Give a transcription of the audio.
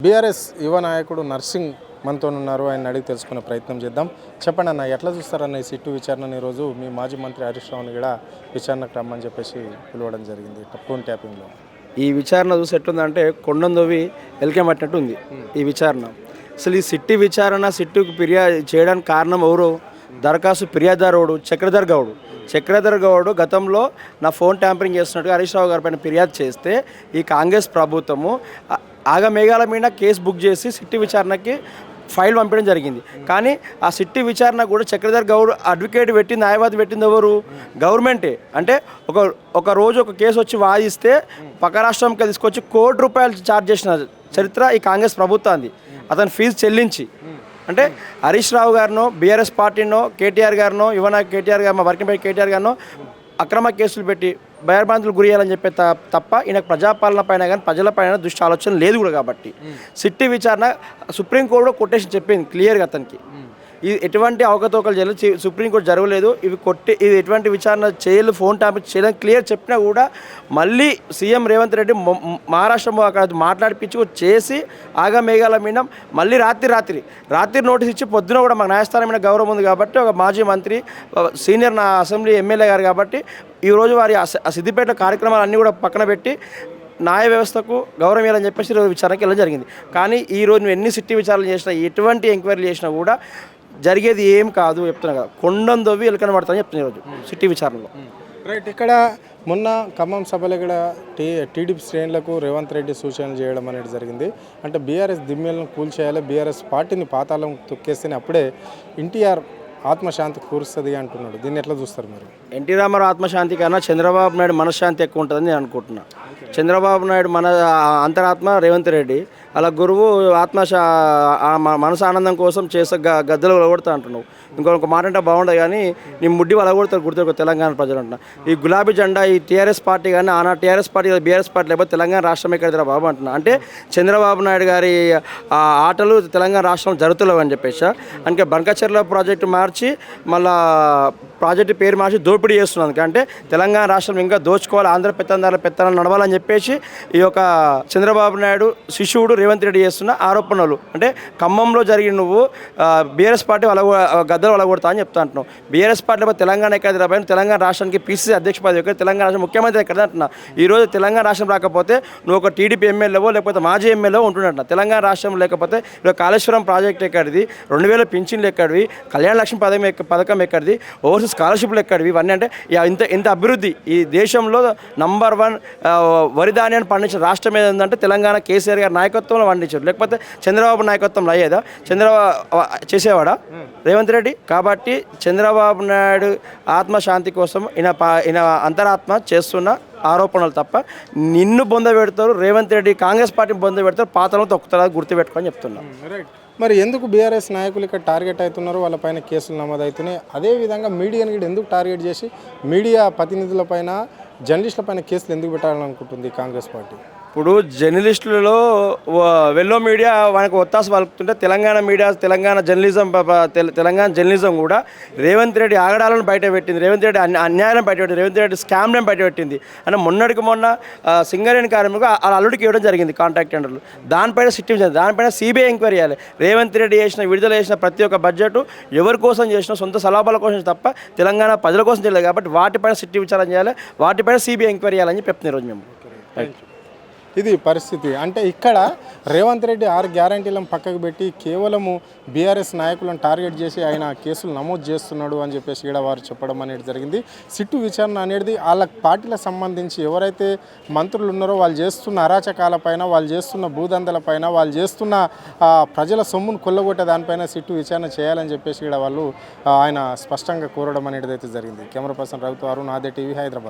BRS యువ నాయకుడు nursing మనతో ఉన్నారు. ఆయన అడిగి తెలుసుకునే ప్రయత్నం చేద్దాం. చెప్పండి అన్న, ఎట్లా చూస్తారన్న ఈ సిట్టు విచారణని? ఈరోజు మీ మాజీ మంత్రి హరీష్ రావుని కూడా విచారణకు రమ్మని చెప్పేసి పిలవడం జరిగింది ఫోన్ ట్యాపింగ్లో. ఈ విచారణ చూసి ఎట్లుందంటే కొండందోవి ఎల్కే పట్టినట్టు ఉంది ఈ విచారణ. అసలు ఈ సిట్టుకు ఫిర్యాదు చేయడానికి కారణం ఎవరు? దరఖాస్తు ఫిర్యాదుదారుడు చక్రధర్ గౌడ్ గతంలో నా ఫోన్ ట్యాంపరింగ్ చేస్తున్నట్టుగా హరీష్ రావు గారి పైన ఫిర్యాదు చేస్తే ఈ కాంగ్రెస్ ప్రభుత్వము ఆగమేఘాల మీద కేసు బుక్ చేసి సిట్టు విచారణకి ఫైల్ పంపించడం జరిగింది. కానీ ఆ సిట్టు విచారణ కూడా చక్రధర్ గౌడ్ అడ్వకేట్ పెట్టింది, న్యాయవాది పెట్టింది ఎవరు? గవర్నమెంటే. అంటే ఒక రోజు ఒక కేసు వచ్చి వాదిస్తే పక్క రాష్ట్రంకి తీసుకొచ్చి ₹1,00,00,000 ఛార్జ్ చేసిన చరిత్ర ఈ కాంగ్రెస్ ప్రభుత్వాన్ని, అతను ఫీజు చెల్లించి. అంటే హరీష్ రావు గారినో, బీఆర్ఎస్ పార్టీనో, కేటీఆర్ గారినో, యువనాయక్ కేటీఆర్ గారు, మా వర్కింగ్ ప్రెసిడెంట్ కేటీఆర్ గారినో అక్రమ కేసులు పెట్టి భయభ్రాంతులు గురి చేయాలని చెప్పే తప్ప ఈయనకు ప్రజాపాలన పైన కానీ ప్రజలపైన దృష్టి ఆలోచన లేదు కూడా. కాబట్టి సిట్టు విచారణ సుప్రీంకోర్టు కొటేషన్ చెప్పింది క్లియర్గా అతనికి. ఇది ఎటువంటి అవకతవకలు చేయలేదు, సుప్రీంకోర్టు జరగలేదు, ఇది ఎటువంటి విచారణ చేయలేదు, ఫోన్ ట్యాపింగ్ చేయలేదు క్లియర్ చెప్పినా కూడా మళ్ళీ సీఎం రేవంత్ రెడ్డి మహారాష్ట్ర అక్కడ మాట్లాడిపించి చేసి ఆగమేఘాల మీద మళ్ళీ రాత్రి నోటీస్ ఇచ్చి పొద్దున కూడా మాకు న్యాయస్థానం మీద గౌరవం ఉంది కాబట్టి ఒక మాజీ మంత్రి సీనియర్ నా అసెంబ్లీ ఎమ్మెల్యే గారు కాబట్టి ఈరోజు వారి సిద్దిపేట కార్యక్రమాలు అన్నీ కూడా పక్కన పెట్టి న్యాయ వ్యవస్థకు గౌరవం ఇవ్వాలని చెప్పేసి ఈరోజు విచారణకి వెళ్ళడం జరిగింది. కానీ ఈరోజు నువ్వు ఎన్ని సిట్టు విచారణలు చేసినా, ఎటువంటి ఎంక్వైరీలు చేసినా కూడా జరిగేది ఏం కాదు చెప్తున్నా కదా. కొండందోవి ఎలుకన పడతానని చెప్తున్నా ఈరోజు సిట్టు విచారణలో. రైట్. ఇక్కడ మొన్న ఖమ్మం సభలో కూడా టీడీపీ శ్రేణులకు రేవంత్ రెడ్డి సూచనలు చేయడం అనేది జరిగింది. అంటే బీఆర్ఎస్ దిమ్మెలను కూల్చేయాలి, బీఆర్ఎస్ పార్టీని పాతాళం తొక్కేస్తేనే అప్పుడే ఎన్టీఆర్ ఆత్మశాంతి కూరుస్తుంది అంటున్నాడు. దీన్ని ఎట్లా చూస్తారు మీరు? ఎన్టీ రామారావు ఆత్మశాంతి కన్నా చంద్రబాబు నాయుడు మనశ్శాంతి ఎక్కువ ఉంటుందని నేను అనుకుంటున్నా. చంద్రబాబు నాయుడు మన అంతరాత్మ రేవంత్ రెడ్డి, అలా గురువు మనసు ఆనందం కోసం చేసే గద్దలు వలగొడతా అంటున్నావు. ఇంకొక మాట అంటే బాగుండదు కానీ నీ ముడ్డి వలగొడతారు గుర్తు తెలంగాణ ప్రజలు అంటున్నా. ఈ గులాబీ జెండా ఈ టీఆర్ఎస్ పార్టీ కానీ ఆనా టీఆర్ఎస్ పార్టీ బీఆర్ఎస్ పార్టీ లేకపోతే తెలంగాణ రాష్ట్రం ఎక్కడిదిరా బాబు అంటున్నా. అంటే చంద్రబాబు నాయుడు గారి ఆటలు తెలంగాణ రాష్ట్రం జరుగుతులేవు అని చెప్పేసి అందుకే బంకచెర్ల ప్రాజెక్టు మార్చి మళ్ళా ప్రాజెక్టు పేరు మార్చి దోపిడీ చేస్తున్నందుకు. అంటే తెలంగాణ రాష్ట్రం ఇంకా దోచుకోవాలి, ఆంధ్ర పెత్తనాలు నడవాలని చెప్పేసి ఈ యొక్క చంద్రబాబు నాయుడు శిశువుడు రేవంత్ రెడ్డి చేస్తున్న ఆరోపణలు. అంటే ఖమ్మంలో జరిగిన నువ్వు బీఆర్ఎస్ పార్టీ గద్దలు వలగొడతా అని చెప్తా అంటున్నావు. బీఆర్ఎస్ పార్టీ తెలంగాణ ఎక్కడ రాబోయే, తెలంగాణ రాష్ట్రానికి పీసీసీ అధ్యక్ష పదవి ఎక్కడ, తెలంగాణ రాష్ట్రం ముఖ్యమంత్రి ఎక్కడ అంటున్నా. ఈరోజు తెలంగాణ రాష్ట్రం రాకపోతే నువ్వు ఒక టీడీపీ ఎమ్మెల్యేవో లేకపోతే మాజీ ఎమ్మెల్యేవో ఉంటున్నట్టు. తెలంగాణ రాష్ట్రం లేకపోతే ఇప్పుడు కాళేశ్వరం ప్రాజెక్ట్ ఎక్కడిది, 2000 పింఛన్లు ఎక్కడివి, కళ్యాణ లక్ష్మి పథకం ఎక్కడిది, ఓవర్సీస్ స్కాలర్షిప్లు ఎక్కడివి, ఇవన్నీ అంటే ఇంత అభివృద్ధి ఈ దేశంలో నంబర్ 1 వరి ధాన్యాన్ని పండించిన రాష్ట్రం ఏదంటే తెలంగాణ. కేసీఆర్ గారి నాయకత్వంలో పండించారు, లేకపోతే చంద్రబాబు నాయకత్వంలో అయ్యేదా? చేసేవాడా రేవంత్ రెడ్డి? కాబట్టి చంద్రబాబు నాయుడు ఆత్మశాంతి కోసం ఈయన అంతరాత్మ చేస్తున్న ఆరోపణలు తప్ప నిన్ను బొంద పెడతారు రేవంత్ రెడ్డి, కాంగ్రెస్ పార్టీని బొంద పెడతారు, పాతలో తొక్కుతారు, గుర్తుపెట్టుకొని చెప్తున్నా. మరి ఎందుకు బీఆర్ఎస్ నాయకులు ఇక్కడ టార్గెట్ అవుతున్నారు? వాళ్ళపైన కేసులు నమోదవుతున్నాయి. అదేవిధంగా మీడియాని కూడా ఎందుకు టార్గెట్ చేసి మీడియా ప్రతినిధులపైన, జర్నలిస్టులపైన కేసులు ఎందుకు పెట్టాలనుకుంటుంది కాంగ్రెస్ పార్టీ? ఇప్పుడు జర్నలిస్టులలో వెల్లో మీడియా మనకు ఒత్తాసు పలుకుతుంటే తెలంగాణ మీడియా, తెలంగాణ జర్నలిజం కూడా రేవంత్ రెడ్డి ఆగడాలను బయటపెట్టింది, రేవంత్ రెడ్డి అన్యాయాలను బయటపెట్టింది, రేవంత్ రెడ్డి స్కామ్లను బయటపెట్టింది. అంటే మొన్న సింగరేణి కార్మికు వాళ్ళ అల్లుడికి ఇవ్వడం జరిగింది కాంట్రాక్ట్ టెండర్లు. దానిపైన దానిపైన సిబిఐ ఎంక్వైరీ చేయాలి. రేవంత్ రెడ్డి విడుదల చేసిన ప్రతి ఒక్క బడ్జెట్ ఎవరి కోసం చేసినా సొంత సలాభాల కోసం తప్ప తెలంగాణ ప్రజల కోసం చేయలేదు. కాబట్టి వాటిపైన సిట్టు విచారణ చేయాలి, వాటిపైన సిబిఐ ఎంక్వైరీ చేయాలని చెప్తున్నాం ఈరోజు మేము. ఇది పరిస్థితి. అంటే ఇక్కడ రేవంత్ రెడ్డి 6 గ్యారంటీలను పక్కకు పెట్టి కేవలము బీఆర్ఎస్ నాయకులను టార్గెట్ చేసి ఆయన కేసులు నమోదు చేస్తున్నాడు అని చెప్పేసి కూడా వారు చెప్పడం అనేది జరిగింది. సిట్టు విచారణ అనేది వాళ్ళ పార్టీలకు సంబంధించి ఎవరైతే మంత్రులు ఉన్నారో వాళ్ళు చేస్తున్న అరాచకాలపైన, వాళ్ళు చేస్తున్న భూదందలపైన, వాళ్ళు చేస్తున్న ప్రజల సొమ్మును కొల్లగొట్టే దానిపైన సిట్టు విచారణ చేయాలని చెప్పేసి కూడా వాళ్ళు ఆయన స్పష్టంగా కోరడం అనేది అయితే జరిగింది. కెమెరా పర్సన్ రవితో అరుణ్, ఆదే టీవీ, హైదరాబాద్.